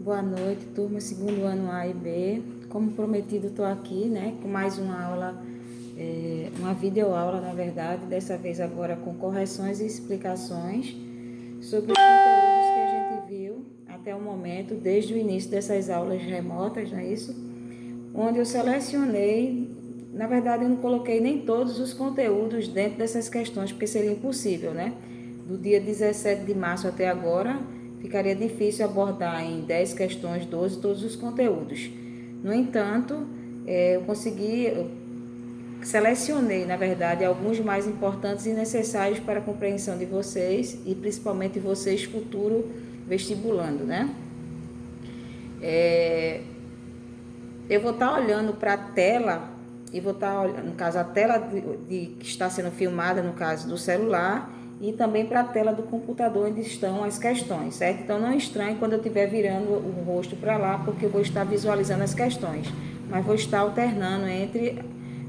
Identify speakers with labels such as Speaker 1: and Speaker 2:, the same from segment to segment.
Speaker 1: Boa noite, turma, segundo ano A e B. Como prometido, estou aqui, né, com mais uma aula, uma videoaula, na verdade, dessa vez agora com correções e explicações sobre os conteúdos que a gente viu até o momento, desde o início dessas aulas remotas, não é isso? Onde eu selecionei, na verdade eu não coloquei nem todos os conteúdos dentro dessas questões, porque seria impossível, né? Do dia 17 de março até agora, ficaria difícil abordar em 10 questões, 12, todos os conteúdos. No entanto, eu selecionei, na verdade, alguns mais importantes e necessários para a compreensão de vocês e principalmente vocês futuro vestibulando, né? Eu vou estar olhando para a tela e vou estar olhando, no caso, a tela que está sendo filmada, no caso do celular, e também para a tela do computador onde estão as questões, certo? Então não estranhe quando eu estiver virando o rosto para lá, porque eu vou estar visualizando as questões, mas vou estar alternando entre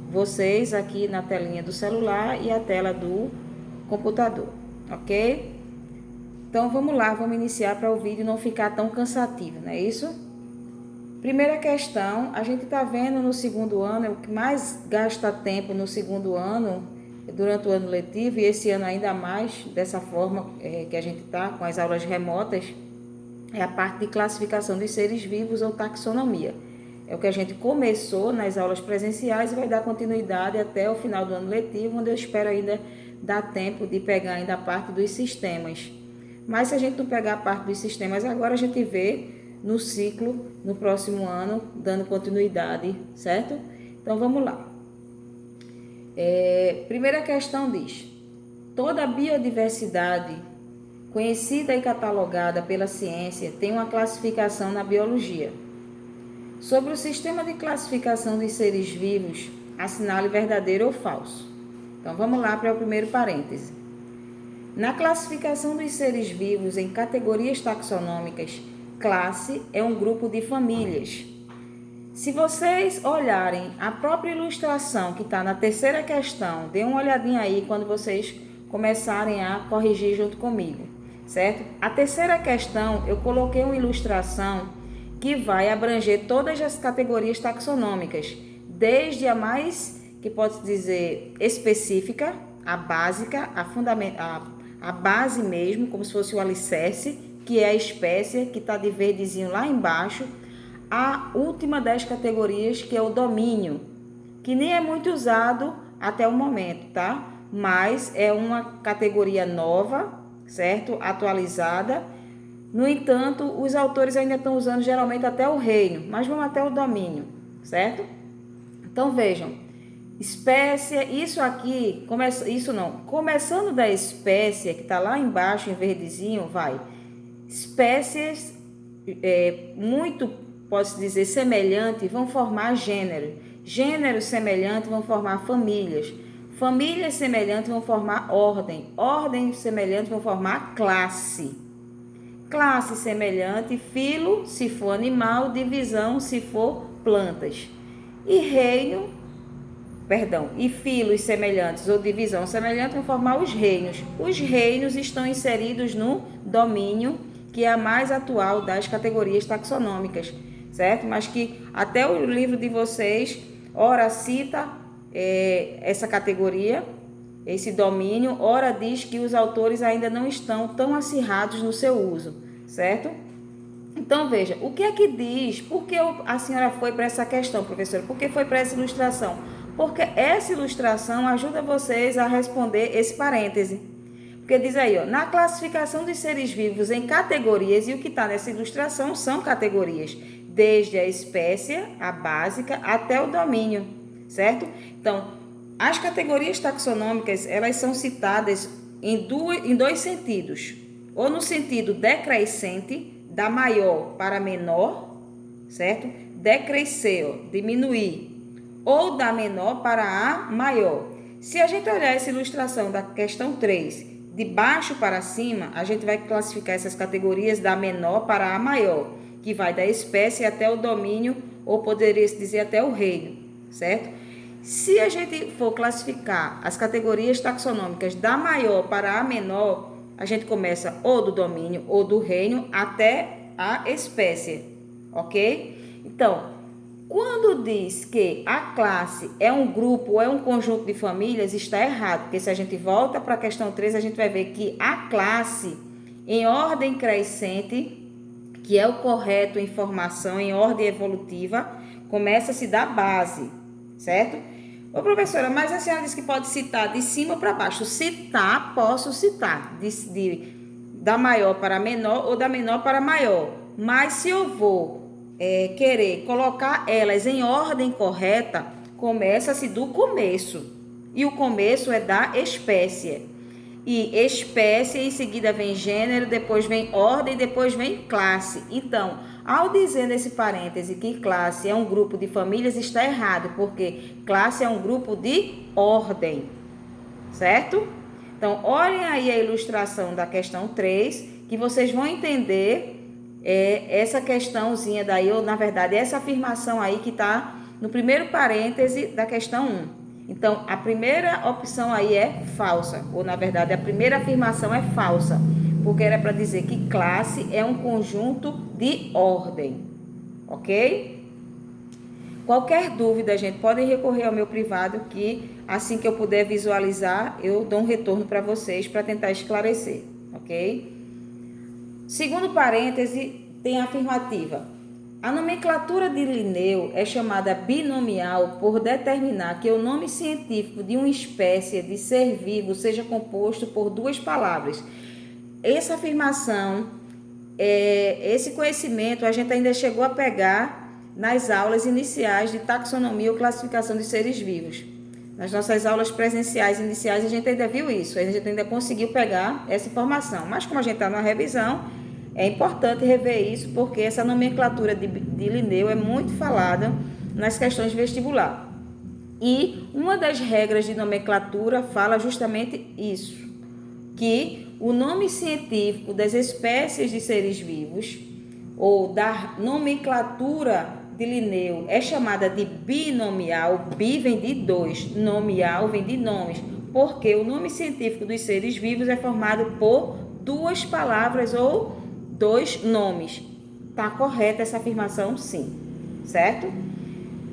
Speaker 1: vocês aqui na telinha do celular e a tela do computador, ok? Então vamos lá, vamos iniciar para o vídeo não ficar tão cansativo, não é isso? Primeira questão, a gente está vendo no segundo ano, o que mais gasta tempo no segundo ano, durante o ano letivo, e esse ano ainda mais, dessa forma que a gente está, com as aulas remotas, é a parte de classificação dos seres vivos ou taxonomia. É o que a gente começou nas aulas presenciais e vai dar continuidade até o final do ano letivo, onde eu espero ainda dar tempo de pegar ainda a parte dos sistemas. Mas se a gente não pegar a parte dos sistemas agora, a gente vê no ciclo, no próximo ano, dando continuidade, certo? Então, vamos lá. Primeira questão diz: toda a biodiversidade conhecida e catalogada pela ciência tem uma classificação na biologia. Sobre o sistema de classificação dos seres vivos, assinale verdadeiro ou falso. Então, vamos lá para o primeiro parêntese. Na classificação dos seres vivos em categorias taxonômicas, classe é um grupo de famílias. Se vocês olharem a própria ilustração que está na terceira questão, dê uma olhadinha aí quando vocês começarem a corrigir junto comigo, certo? A terceira questão, eu coloquei uma ilustração que vai abranger todas as categorias taxonômicas, desde a mais, que pode dizer, específica, a básica, a base mesmo, como se fosse o alicerce, que é a espécie, que está de verdezinho lá embaixo, a última das categorias, que é o domínio, que nem é muito usado até o momento, tá? Mas é uma categoria nova, certo? Atualizada. No entanto, os autores ainda estão usando geralmente até o reino, mas vamos até o domínio, certo? Então vejam, espécie, isso aqui, começando da espécie, que está lá embaixo em verdezinho, vai, espécies muito, posso dizer, semelhantes vão formar gênero, gêneros semelhantes vão formar famílias, famílias semelhantes vão formar ordem, ordens semelhantes vão formar classe, classe semelhante, filo, se for animal, divisão, se for plantas, e reino, e filos semelhantes ou divisão semelhante vão formar os reinos. Os reinos estão inseridos no domínio, que é a mais atual das categorias taxonômicas, certo? Mas que até o livro de vocês, ora cita essa categoria, esse domínio, ora diz que os autores ainda não estão tão acirrados no seu uso, certo? Então, veja, o que é que diz? Por que a senhora foi para essa questão, professora? Por que foi para essa ilustração? Porque essa ilustração ajuda vocês a responder esse parêntese. Porque diz aí, ó, na classificação dos seres vivos em categorias, e o que está nessa ilustração são categorias, desde a espécie, a básica, até o domínio, certo? Então, as categorias taxonômicas, elas são citadas em dois sentidos. Ou no sentido decrescente, da maior para menor, certo? Decrescer, ó, diminuir. Ou da menor para a maior. Se a gente olhar essa ilustração da questão 3, de baixo para cima, a gente vai classificar essas categorias da menor para a maior, que vai da espécie até o domínio, ou poderia se dizer até o reino, certo? Se a gente for classificar as categorias taxonômicas da maior para a menor, a gente começa ou do domínio ou do reino até a espécie, ok? Então, quando diz que a classe é um grupo ou é um conjunto de famílias, está errado, porque se a gente volta para a questão 3, a gente vai ver que a classe, em ordem crescente, que é o correto em formação, em ordem evolutiva, começa-se da base, certo? Ô, professora, mas a senhora disse que pode citar de cima para baixo. Citar, posso citar, da maior para menor ou da menor para maior. Mas se eu vou querer colocar elas em ordem correta, começa-se do começo. E o começo é da espécie. E espécie, em seguida vem gênero, depois vem ordem, depois vem classe. Então, ao dizer nesse parêntese que classe é um grupo de famílias, está errado, porque classe é um grupo de ordem, certo? Então, olhem aí a ilustração da questão 3, que vocês vão entender essa questãozinha daí, ou na verdade, essa afirmação aí que está no primeiro parêntese da questão 1. Então, a primeira opção aí é falsa, ou na verdade, a primeira afirmação é falsa, porque era para dizer que classe é um conjunto de ordem, ok? Qualquer dúvida, gente, podem recorrer ao meu privado, que assim que eu puder visualizar, eu dou um retorno para vocês para tentar esclarecer, ok? Segundo parêntese, tem a afirmativa. A nomenclatura de Linneu é chamada binomial por determinar que o nome científico de uma espécie de ser vivo seja composto por duas palavras. Essa afirmação, esse conhecimento, a gente ainda chegou a pegar nas aulas iniciais de taxonomia ou classificação de seres vivos. Nas nossas aulas presenciais iniciais, a gente ainda viu isso, a gente ainda conseguiu pegar essa informação. Mas como a gente está na revisão, é importante rever isso, porque essa nomenclatura de Linneu é muito falada nas questões de vestibular. E uma das regras de nomenclatura fala justamente isso, que o nome científico das espécies de seres vivos, ou da nomenclatura de Linneu, é chamada de binomial. Bi vem de dois, nomial vem de nomes, porque o nome científico dos seres vivos é formado por duas palavras ou dois nomes. Tá correta essa afirmação? Sim. Certo?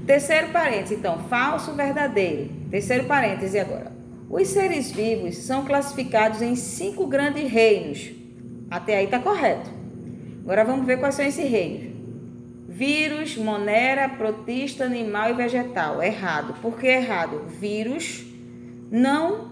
Speaker 1: Terceiro parêntese, então, falso, verdadeiro. Terceiro parêntese agora. Os seres vivos são classificados em 5 grandes reinos. Até aí tá correto. Agora vamos ver quais são esses reinos. Vírus, monera, protista, animal e vegetal. Errado. Por que errado? Vírus não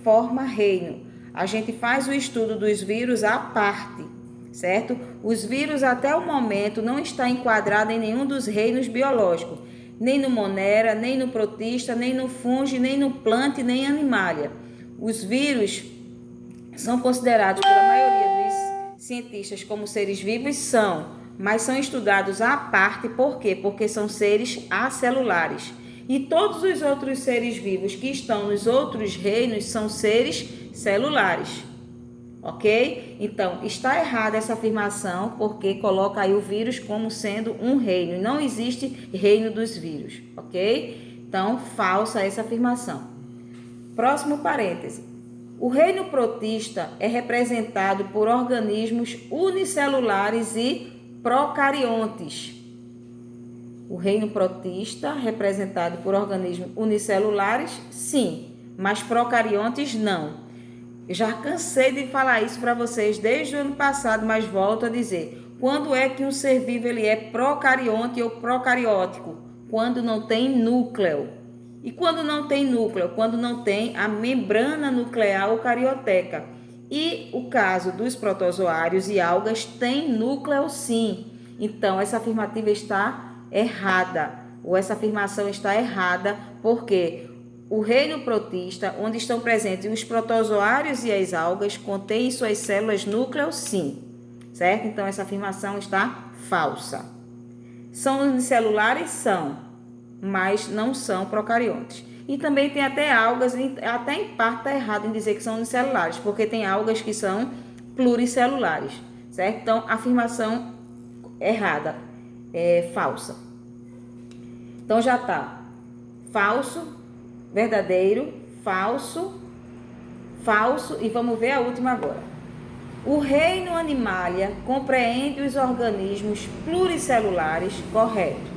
Speaker 1: forma reino. A gente faz o estudo dos vírus à parte, certo? Os vírus até o momento não está enquadrado em nenhum dos reinos biológicos, nem no monera, nem no protista, nem no fungo, nem no planta, nem animalia. Os vírus são considerados pela maioria dos cientistas como seres vivos, mas são estudados à parte. Por quê? Porque são seres acelulares. E todos os outros seres vivos que estão nos outros reinos são seres celulares. Ok? Então, está errada essa afirmação, porque coloca aí o vírus como sendo um reino. Não existe reino dos vírus, ok? Então, falsa essa afirmação. Próximo parêntese. O reino protista é representado por organismos unicelulares e procariontes. O reino protista, representado por organismos unicelulares, sim, mas procariontes não. Eu já cansei de falar isso para vocês desde o ano passado, mas volto a dizer. Quando é que um ser vivo ele é procarionte ou procariótico? Quando não tem núcleo. E quando não tem núcleo? Quando não tem a membrana nuclear ou carioteca. E o caso dos protozoários e algas tem núcleo sim. Então, essa afirmativa está errada, ou essa afirmação está errada, porque o reino protista, onde estão presentes os protozoários e as algas, contém em suas células núcleo sim, certo? Então, essa afirmação está falsa. São unicelulares? São, mas não são procariontes. E também tem até algas, até em parte está errado em dizer que são unicelulares, porque tem algas que são pluricelulares, certo? Então, afirmação errada, falsa. Então, já está falso, verdadeiro, falso, falso, e vamos ver a última agora. O reino Animalia compreende os organismos pluricelulares, correto.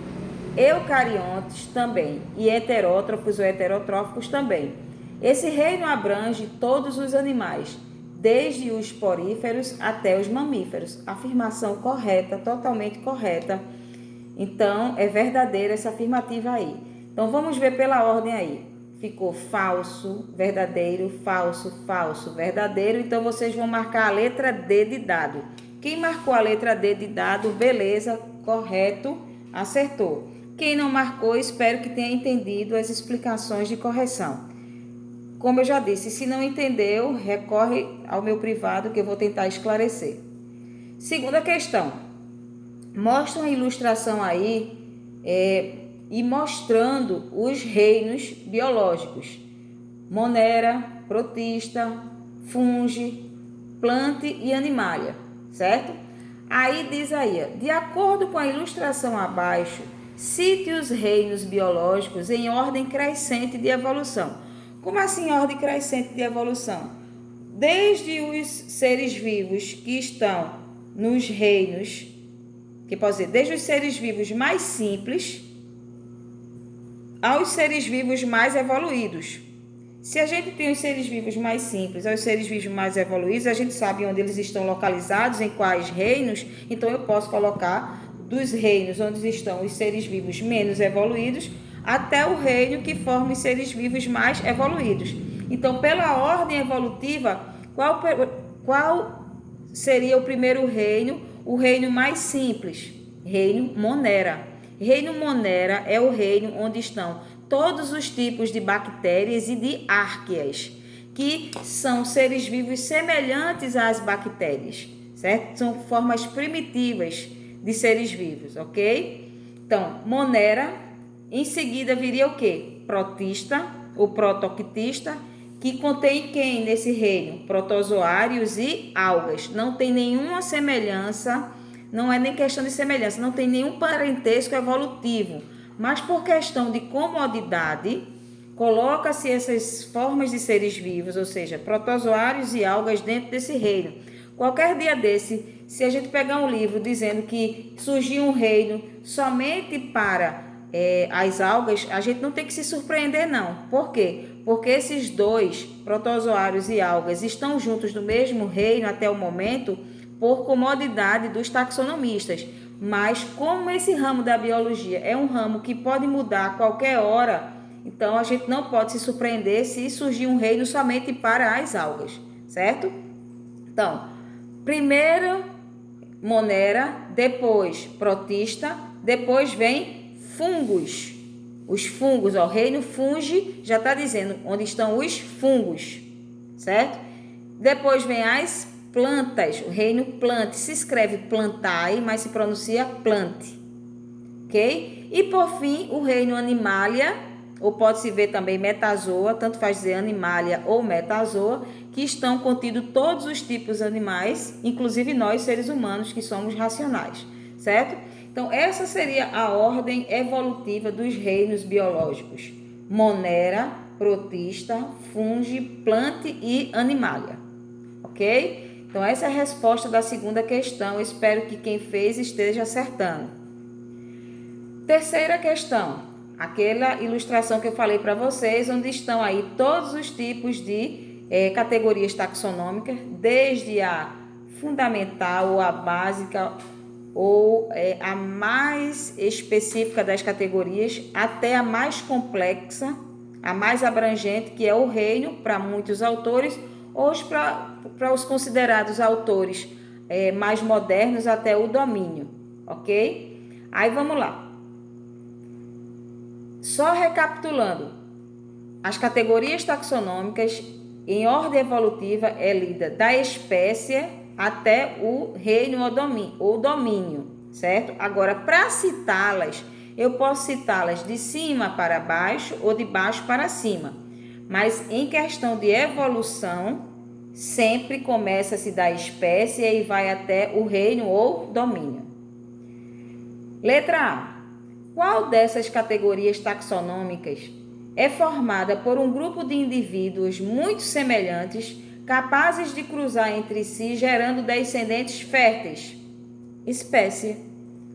Speaker 1: Eucariontes também, e heterótrofos ou heterotróficos também. Esse reino abrange todos os animais, desde os poríferos até os mamíferos. Afirmação correta, totalmente correta. Então, é verdadeira essa afirmativa aí. Então, vamos ver pela ordem aí. Ficou falso, verdadeiro, falso, falso, verdadeiro. Então, vocês vão marcar a letra D de dado. Quem marcou a letra D de dado, beleza, correto, acertou. Quem não marcou, espero que tenha entendido as explicações de correção. Como eu já disse, se não entendeu, recorre ao meu privado que eu vou tentar esclarecer. Segunda questão. Mostra uma ilustração aí e mostrando os reinos biológicos. Monera, protista, fungi, plante e animalia, certo? Aí diz aí, de acordo com a ilustração abaixo, cite os reinos biológicos em ordem crescente de evolução. Como assim ordem crescente de evolução? Desde os seres vivos que estão nos reinos, que pode dizer, desde os seres vivos mais simples aos seres vivos mais evoluídos. Se a gente tem os seres vivos mais simples aos seres vivos mais evoluídos, a gente sabe onde eles estão localizados, em quais reinos, então eu posso colocar dos reinos onde estão os seres vivos menos evoluídos até o reino que forma os seres vivos mais evoluídos. Então, pela ordem evolutiva, qual seria o primeiro reino? O reino mais simples, reino Monera. Reino Monera é o reino onde estão todos os tipos de bactérias e de árqueas, que são seres vivos semelhantes às bactérias, certo? São formas primitivas de seres vivos, ok? Então, Monera. Em seguida viria o quê? Protista, ou protoctista, que contém quem nesse reino? Protozoários e algas. Não tem nenhuma semelhança, não é nem questão de semelhança, não tem nenhum parentesco evolutivo. Mas por questão de comodidade, coloca-se essas formas de seres vivos, ou seja, protozoários e algas dentro desse reino. Qualquer dia desse, se a gente pegar um livro dizendo que surgiu um reino somente para as algas, a gente não tem que se surpreender não. Por quê? Porque esses dois, protozoários e algas, estão juntos no mesmo reino até o momento por comodidade dos taxonomistas. Mas como esse ramo da biologia é um ramo que pode mudar a qualquer hora, então a gente não pode se surpreender se surgir um reino somente para as algas, certo? Então, primeiro Monera, depois protista, depois vem fungos. Os fungos, ó, o reino fungi já está dizendo onde estão os fungos, certo? Depois vem as plantas, o reino plante. Se escreve plantae, mas se pronuncia plante, ok? E por fim, o reino animalia, ou pode-se ver também metazoa, tanto faz dizer animalia ou metazoa, que estão contidos todos os tipos animais, inclusive nós, seres humanos, que somos racionais, certo? Então, essa seria a ordem evolutiva dos reinos biológicos. Monera, protista, fungi, plante e animalia. Ok? Então, essa é a resposta da segunda questão. Espero que quem fez esteja acertando. Terceira questão. Aquela ilustração que eu falei para vocês, onde estão aí todos os tipos de categorias taxonômicas, desde a fundamental ou a básica, ou a mais específica das categorias, até a mais complexa, a mais abrangente, que é o reino, para muitos autores, ou para os considerados autores mais modernos, até o domínio, ok? Aí vamos lá. Só recapitulando, as categorias taxonômicas em ordem evolutiva é lida da espécie até o reino ou domínio, certo? Agora, para citá-las, eu posso citá-las de cima para baixo ou de baixo para cima. Mas em questão de evolução, sempre começa-se da espécie e vai até o reino ou domínio. Letra A. Qual dessas categorias taxonômicas é formada por um grupo de indivíduos muito semelhantes, capazes de cruzar entre si, gerando descendentes férteis. Espécie.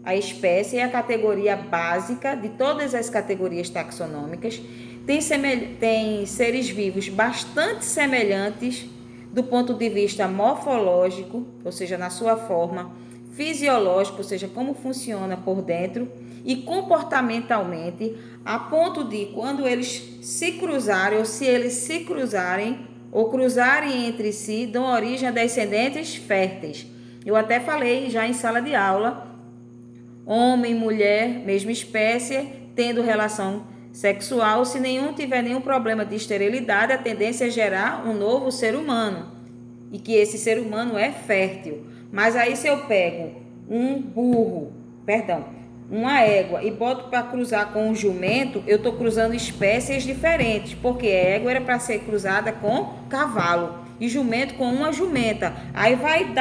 Speaker 1: A espécie é a categoria básica de todas as categorias taxonômicas. Tem seres vivos bastante semelhantes do ponto de vista morfológico, ou seja, na sua forma, fisiológico, ou seja, como funciona por dentro, e comportamentalmente, a ponto de, quando eles se cruzarem, ou se eles se cruzarem, ou cruzarem entre si, dão origem a descendentes férteis. Eu até falei já em sala de aula, homem, mulher, mesma espécie, tendo relação sexual, se nenhum tiver nenhum problema de esterilidade, a tendência é gerar um novo ser humano, e que esse ser humano é fértil. Mas aí se eu pego uma égua e boto para cruzar com um jumento, eu estou cruzando espécies diferentes, porque a égua era para ser cruzada com cavalo e jumento com uma jumenta. Aí vai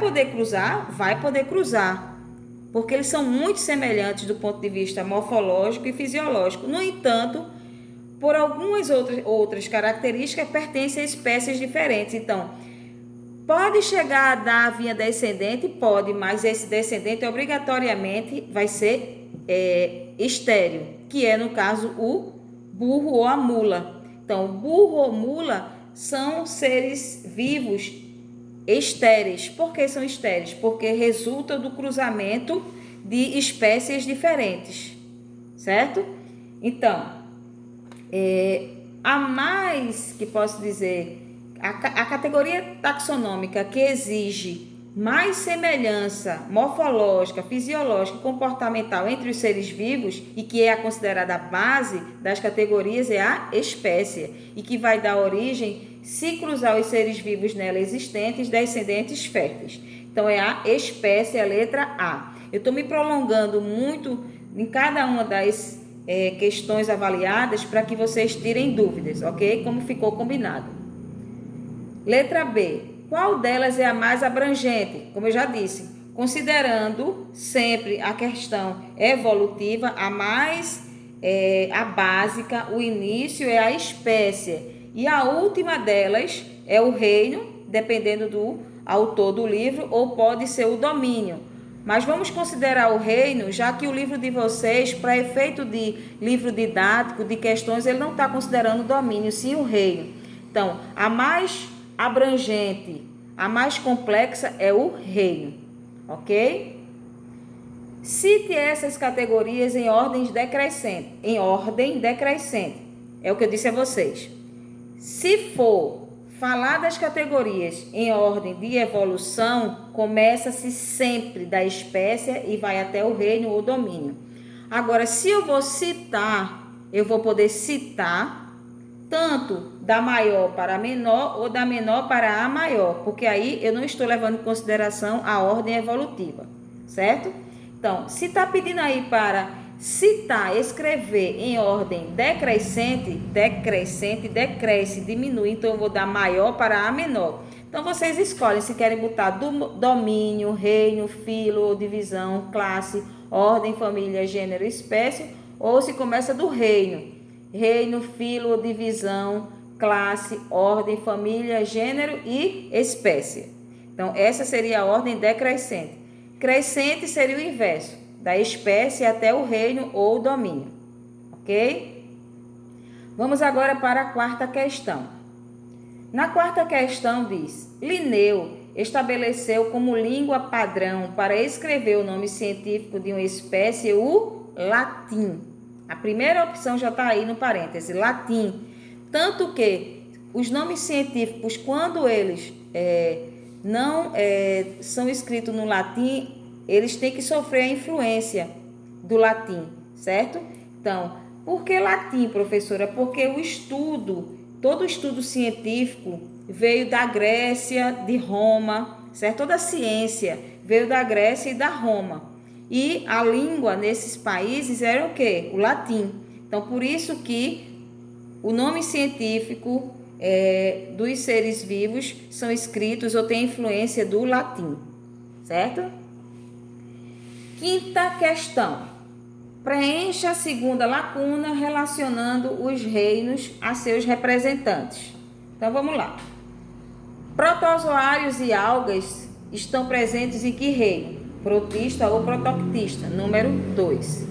Speaker 1: poder cruzar? Vai poder cruzar, porque eles são muito semelhantes do ponto de vista morfológico e fisiológico. No entanto, por algumas outras características, pertencem a espécies diferentes. Então, pode chegar a dar a vinha descendente? Pode, mas esse descendente obrigatoriamente vai ser estéril, que é, no caso, o burro ou a mula. Então, burro ou mula são seres vivos estéreis. Por que são estéreis? Porque resulta do cruzamento de espécies diferentes, certo? Então, a mais que posso dizer, a categoria taxonômica que exige mais semelhança morfológica, fisiológica e comportamental entre os seres vivos e que é considerada a base das categorias é a espécie, e que vai dar origem, se cruzar os seres vivos nela existentes, descendentes férteis. Então é a espécie, a letra A. Eu estou me prolongando muito em cada uma das questões avaliadas para que vocês tirem dúvidas, ok? Como ficou combinado. Letra B. Qual delas é a mais abrangente? Como eu já disse, considerando sempre a questão evolutiva, a básica, o início é a espécie. E a última delas é o reino, dependendo do autor do livro, ou pode ser o domínio. Mas vamos considerar o reino, já que o livro de vocês, para efeito de livro didático, de questões, ele não está considerando o domínio, sim o reino. Então, a mais abrangente, a mais complexa é o reino, ok? Cite essas categorias em ordem decrescente. É o que eu disse a vocês. Se for falar das categorias em ordem de evolução, começa-se sempre da espécie e vai até o reino ou domínio. Agora, se eu vou citar, eu vou poder citar tanto da maior para a menor ou da menor para a maior, porque aí eu não estou levando em consideração a ordem evolutiva, certo? Então, se está pedindo aí para citar, escrever em ordem decrescente, decresce, diminui, então eu vou dar maior para a menor. Então, vocês escolhem se querem botar domínio, reino, filo, divisão, classe, ordem, família, gênero, espécie, ou se começa do reino. Reino, filo, divisão, classe, ordem, família, gênero e espécie. Então, essa seria a ordem decrescente. Crescente seria o inverso, da espécie até o reino ou domínio. Ok? Vamos agora para a quarta questão. Na quarta questão diz: Linneu estabeleceu como língua padrão para escrever o nome científico de uma espécie o latim. A primeira opção já está aí no parêntese, latim. Tanto que os nomes científicos, quando eles não são escritos no latim, eles têm que sofrer a influência do latim, certo? Então, por que latim, professora? Porque todo estudo científico veio da Grécia, de Roma, certo? Toda a ciência veio da Grécia e da Roma. E a língua nesses países era o quê? O latim. Então, por isso que o nome científico dos seres vivos são escritos ou tem influência do latim, certo? Quinta questão. Preencha a segunda lacuna relacionando os reinos a seus representantes. Então, vamos lá. Protozoários e algas estão presentes em que reino? Protista ou protoctista? Número 2.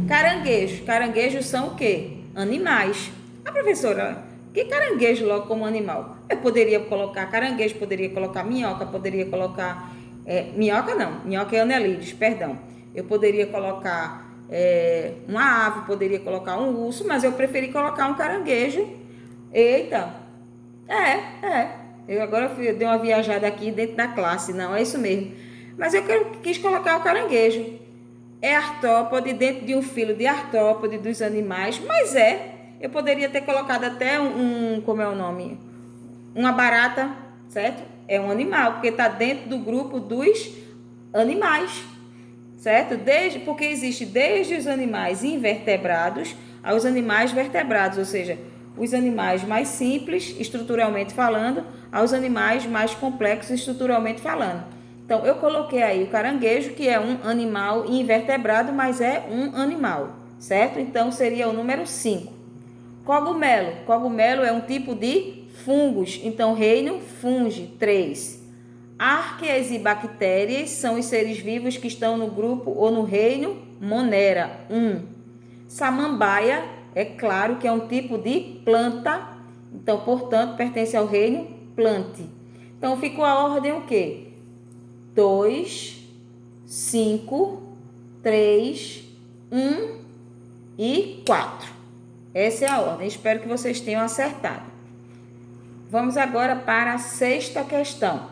Speaker 1: Caranguejos. Caranguejos são o quê? Animais. A professora, que caranguejo logo como animal? Eu poderia colocar caranguejo, poderia colocar minhoca, poderia colocar... minhoca não, minhoca é anelídeos, perdão. Eu poderia colocar uma ave, poderia colocar um urso, mas eu preferi colocar um caranguejo. Eita! Eu agora dei uma viajada aqui dentro da classe, não, é isso mesmo. Mas eu quis colocar o caranguejo. É artrópode dentro de um filo de artrópode dos animais, mas eu poderia ter colocado até como é o nome? Uma barata, certo? É um animal, porque está dentro do grupo dos animais, certo? Porque existe desde os animais invertebrados aos animais vertebrados, ou seja, os animais mais simples, estruturalmente falando, aos animais mais complexos, estruturalmente falando. Então, eu coloquei aí o caranguejo, que é um animal invertebrado, mas é um animal, certo? Então, seria o número 5. Cogumelo. Cogumelo é um tipo de fungos, então, reino fungi, 3. Arqueias e bactérias são os seres vivos que estão no grupo ou no reino Monera, 1. Samambaia, é claro que é um tipo de planta, então, portanto, pertence ao reino Plante. Então, ficou a ordem o quê? 2, 5, 3, 1 e 4. Essa é a ordem. Espero que vocês tenham acertado. Vamos agora para a 6ª questão.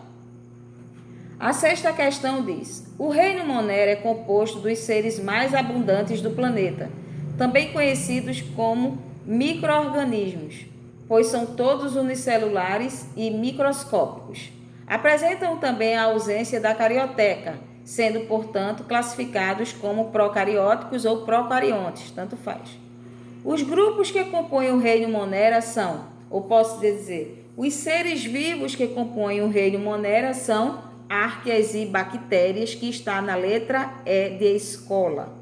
Speaker 1: A 6ª questão diz: o reino Monera é composto dos seres mais abundantes do planeta, também conhecidos como micro-organismos, pois são todos unicelulares e microscópicos. Apresentam também a ausência da carioteca, sendo, portanto, classificados como procarióticos ou procariontes, tanto faz. Os grupos que compõem o reino Monera são, ou posso dizer, os seres vivos que compõem o reino Monera são arqueias e bactérias, que está na letra E de escola,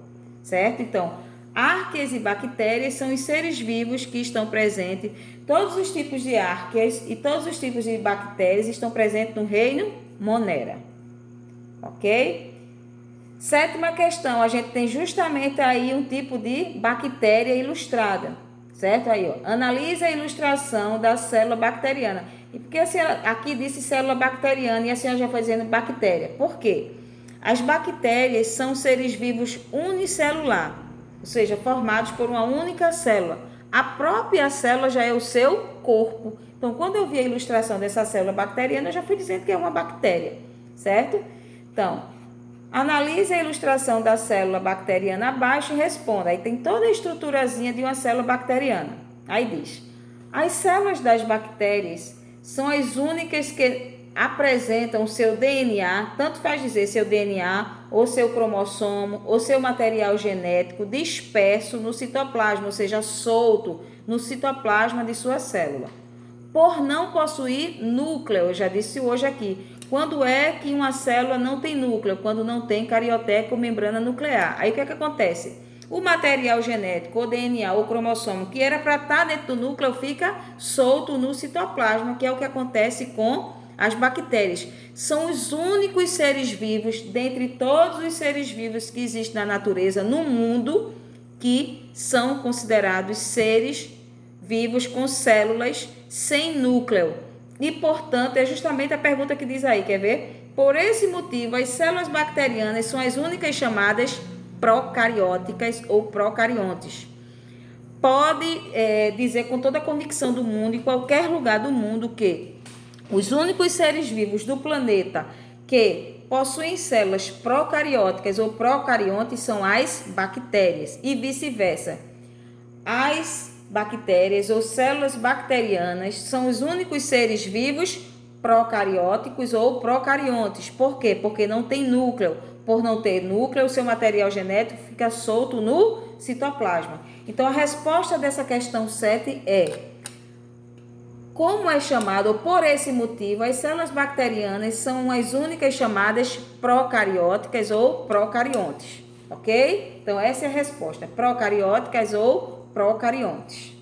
Speaker 1: certo? Então, arqueias e bactérias são os seres vivos que estão presentes, todos os tipos de arqueias e todos os tipos de bactérias estão presentes no reino Monera, ok? 7ª questão, a gente tem justamente aí um tipo de bactéria ilustrada, certo? Aí, ó, analisa a ilustração da célula bacteriana. E por que a senhora aqui disse célula bacteriana e a senhora já foi dizendo bactéria? Por quê? As bactérias são seres vivos unicelular, ou seja, formados por uma única célula. A própria célula já é o seu corpo. Então, quando eu vi a ilustração dessa célula bacteriana, eu já fui dizendo que é uma bactéria, certo? Então, analise a ilustração da célula bacteriana abaixo e responda. Aí tem toda a estruturazinha de uma célula bacteriana. Aí diz: as células das bactérias são as únicas que apresentam seu DNA, tanto faz dizer seu DNA, ou seu cromossomo, ou seu material genético disperso no citoplasma, ou seja, solto no citoplasma de sua célula. Por não possuir núcleo, eu já disse hoje aqui. Quando é que uma célula não tem núcleo? Quando não tem carioteca ou membrana nuclear. Aí o que é que acontece? O material genético, o DNA, o cromossomo, que era para estar dentro do núcleo, fica solto no citoplasma, que é o que acontece com as bactérias. São os únicos seres vivos, dentre todos os seres vivos que existem na natureza, no mundo, que são considerados seres vivos com células sem núcleo. E, portanto, é justamente a pergunta que diz aí, quer ver? Por esse motivo, as células bacterianas são as únicas chamadas procarióticas ou procariontes. Pode dizer com toda a convicção do mundo, em qualquer lugar do mundo, que os únicos seres vivos do planeta que possuem células procarióticas ou procariontes são as bactérias e vice-versa. As bactérias ou células bacterianas são os únicos seres vivos procarióticos ou procariontes. Por quê? Porque não tem núcleo. Por não ter núcleo, o seu material genético fica solto no citoplasma. Então, a resposta dessa questão 7 é: como é chamado, ou por esse motivo, as células bacterianas são as únicas chamadas procarióticas ou procariontes. Ok? Então, essa é a resposta: procarióticas ou procariontes.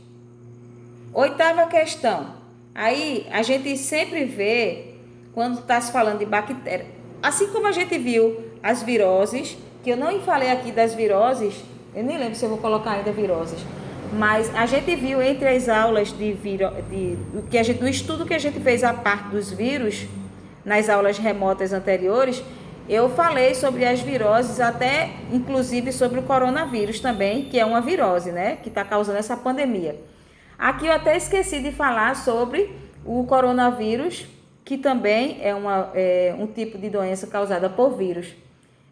Speaker 1: 8ª questão. Aí, a gente sempre vê quando está se falando de bactéria. Assim como a gente viu as viroses, que eu não falei aqui das viroses, eu nem lembro se eu vou colocar ainda viroses, mas a gente viu entre as aulas do estudo que a gente fez a parte dos vírus, nas aulas remotas anteriores, eu falei sobre as viroses, até inclusive sobre o coronavírus também, que é uma virose, né, que está causando essa pandemia. Aqui eu até esqueci de falar sobre o coronavírus, que também é um tipo de doença causada por vírus.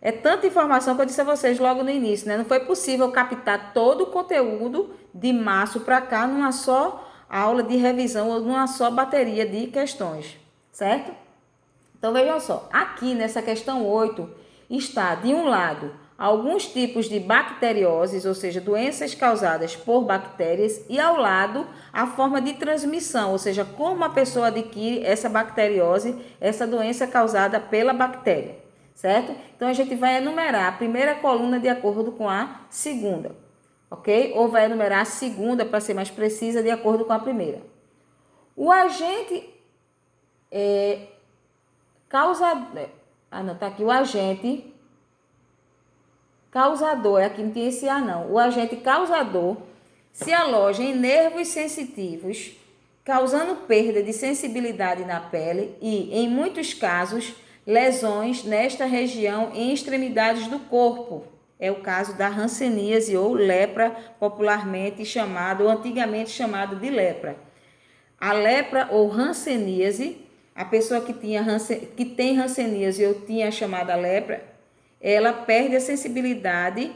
Speaker 1: É tanta informação que eu disse a vocês logo no início, né? Não foi possível captar todo o conteúdo de março para cá numa só aula de revisão ou numa só bateria de questões, certo? Então vejam só, aqui nessa questão 8 está, de um lado, alguns tipos de bacterioses, ou seja, doenças causadas por bactérias, e ao lado a forma de transmissão, ou seja, como a pessoa adquire essa bacteriose, essa doença causada pela bactéria, certo? Então a gente vai enumerar a primeira coluna de acordo com a segunda, ok? Ou vai enumerar a segunda, para ser mais precisa, de acordo com a primeira. O agente tá aqui o agente causador, aqui não tem esse A não. O agente causador se aloja em nervos sensitivos, causando perda de sensibilidade na pele e, em muitos casos, lesões nesta região em extremidades do corpo. É o caso da hanseníase ou lepra, popularmente chamado, ou antigamente chamado de lepra. A lepra ou hanseníase, a pessoa que tem hanseníase ou tinha chamada lepra, ela perde a sensibilidade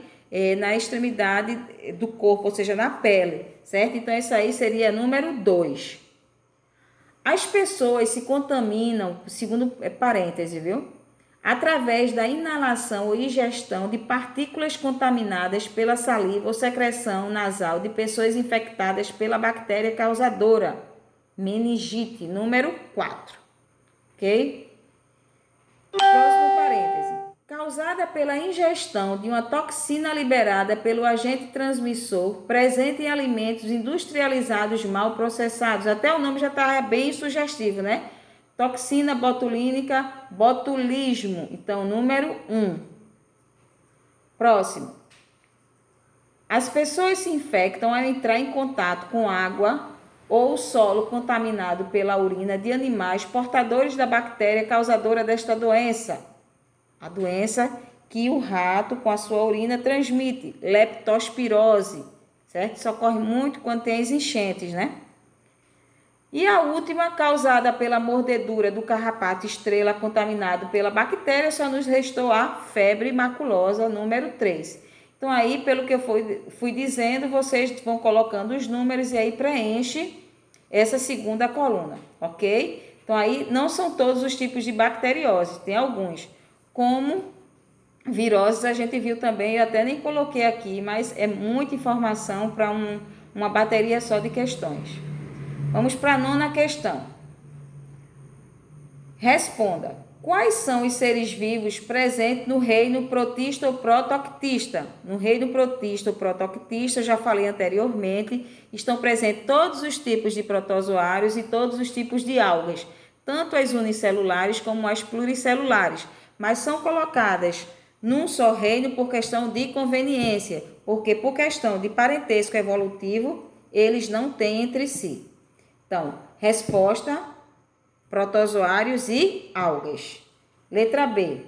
Speaker 1: na extremidade do corpo, ou seja, na pele, certo? Então, isso aí seria número 2. As pessoas se contaminam, segundo parêntese, viu? Através da inalação ou ingestão de partículas contaminadas pela saliva ou secreção nasal de pessoas infectadas pela bactéria causadora, meningite, número 4. Ok? Próximo parêntese. Causada pela ingestão de uma toxina liberada pelo agente transmissor presente em alimentos industrializados mal processados. Até o nome já está bem sugestivo, né? Toxina botulínica, botulismo. Então, número 1. Próximo. As pessoas se infectam ao entrar em contato com água ou solo contaminado pela urina de animais portadores da bactéria causadora desta doença. A doença que o rato com a sua urina transmite, leptospirose, certo? Isso ocorre muito quando tem as enchentes, né? E a última, causada pela mordedura do carrapato estrela contaminado pela bactéria, só nos restou a febre maculosa, número 3. Então, aí, pelo que eu fui dizendo, vocês vão colocando os números e aí preenche essa segunda coluna, ok? Então, aí não são todos os tipos de bacteriose, tem alguns. Como viroses, a gente viu também, eu até nem coloquei aqui, mas é muita informação para uma bateria só de questões. Vamos para a 9ª questão. Responda. Quais são os seres vivos presentes no reino protista ou protoctista? No reino protista ou protoctista, já falei anteriormente, estão presentes todos os tipos de protozoários e todos os tipos de algas, tanto as unicelulares como as pluricelulares, mas são colocadas num só reino por questão de conveniência, porque por questão de parentesco evolutivo, eles não têm entre si. Então, resposta, protozoários e algas. Letra B.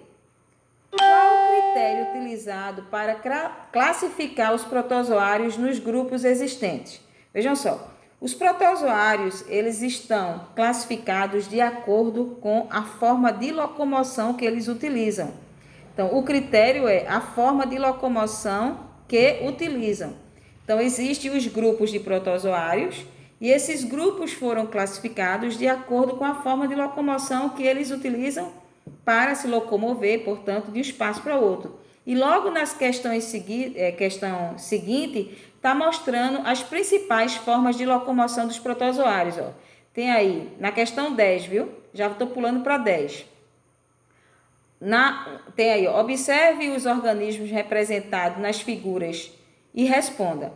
Speaker 1: Qual o critério utilizado para classificar os protozoários nos grupos existentes? Vejam só, os protozoários, eles estão classificados de acordo com a forma de locomoção que eles utilizam. Então, o critério é a forma de locomoção que utilizam. Então, existem os grupos de protozoários, e esses grupos foram classificados de acordo com a forma de locomoção que eles utilizam para se locomover, portanto, de um espaço para outro. E logo nas questão seguinte, está mostrando as principais formas de locomoção dos protozoários. Ó. Tem aí, na questão 10, viu? Já estou pulando para 10. Tem aí, ó, observe os organismos representados nas figuras e responda.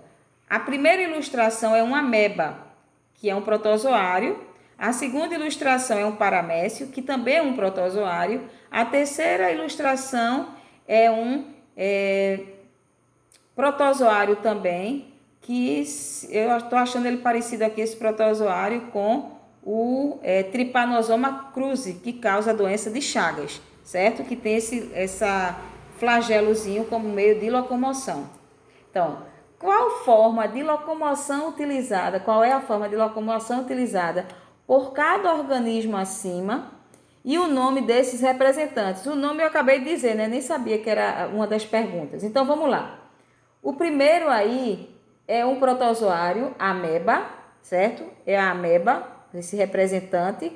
Speaker 1: A primeira ilustração é uma ameba, que é um protozoário. A segunda ilustração é um paramécio, que também é um protozoário. A terceira ilustração é um protozoário também, que eu estou achando ele parecido aqui, esse protozoário, com o Trypanosoma cruzi, que causa a doença de Chagas, certo? Que tem essa flagelozinho como meio de locomoção. Então, qual forma de locomoção utilizada? Qual é a forma de locomoção utilizada por cada organismo acima e o nome desses representantes? O nome eu acabei de dizer, né? Nem sabia que era uma das perguntas. Então, vamos lá. O primeiro aí é um protozoário, ameba, certo? É a ameba, esse representante.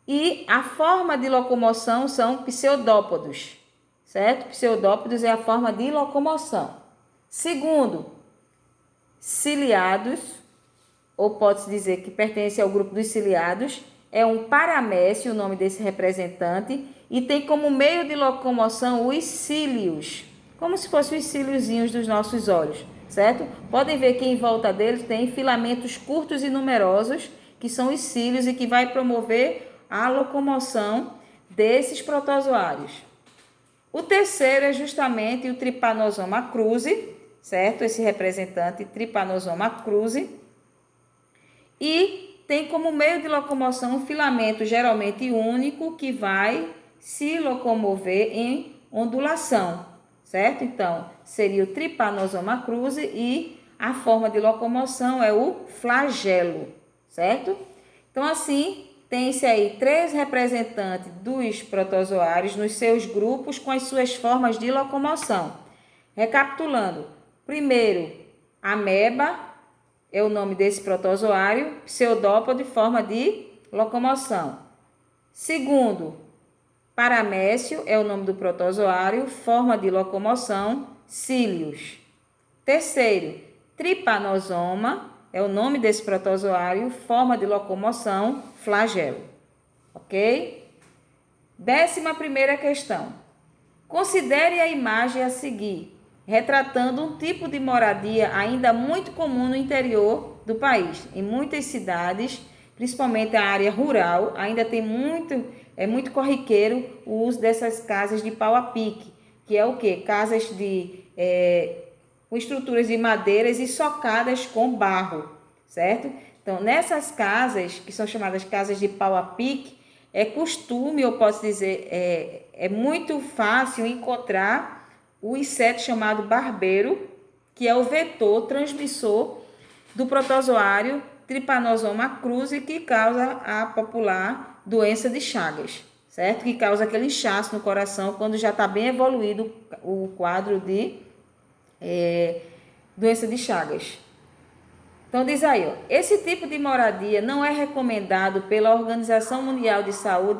Speaker 1: E a forma de locomoção são pseudópodos, certo? Pseudópodos é a forma de locomoção. Segundo, ciliados, ou pode-se dizer que pertence ao grupo dos ciliados, é um paramécio, o nome desse representante, e tem como meio de locomoção os cílios, como se fossem os cíliozinhos dos nossos olhos, certo? Podem ver que em volta deles tem filamentos curtos e numerosos, que são os cílios e que vai promover a locomoção desses protozoários. O terceiro é justamente o Trypanosoma cruzi, certo? Esse representante Trypanosoma cruzi. E tem como meio de locomoção um filamento geralmente único que vai se locomover em ondulação, certo? Então, seria o Trypanosoma cruzi e a forma de locomoção é o flagelo, certo? Então, assim, tem-se aí 3 representantes dos protozoários nos seus grupos com as suas formas de locomoção. Recapitulando, primeiro, ameba é o nome desse protozoário, pseudópode, forma de locomoção. Segundo, paramécio é o nome do protozoário, forma de locomoção, cílios. Terceiro, Trypanosoma é o nome desse protozoário, forma de locomoção, flagelo. Ok? 11ª questão. Considere a imagem a seguir, retratando um tipo de moradia ainda muito comum no interior do país. Em muitas cidades, principalmente a área rural, ainda tem muito corriqueiro o uso dessas casas de pau a pique, que é o quê? Casas com estruturas de madeiras e socadas com barro, certo? Então, nessas casas, que são chamadas casas de pau a pique, é costume, eu posso dizer, é muito fácil encontrar o inseto chamado barbeiro, que é o vetor transmissor do protozoário Trypanosoma cruzi, que causa a popular doença de Chagas, certo? Que causa aquele inchaço no coração quando já está bem evoluído o quadro de doença de Chagas. Então diz aí, ó, esse tipo de moradia não é recomendado pela Organização Mundial de Saúde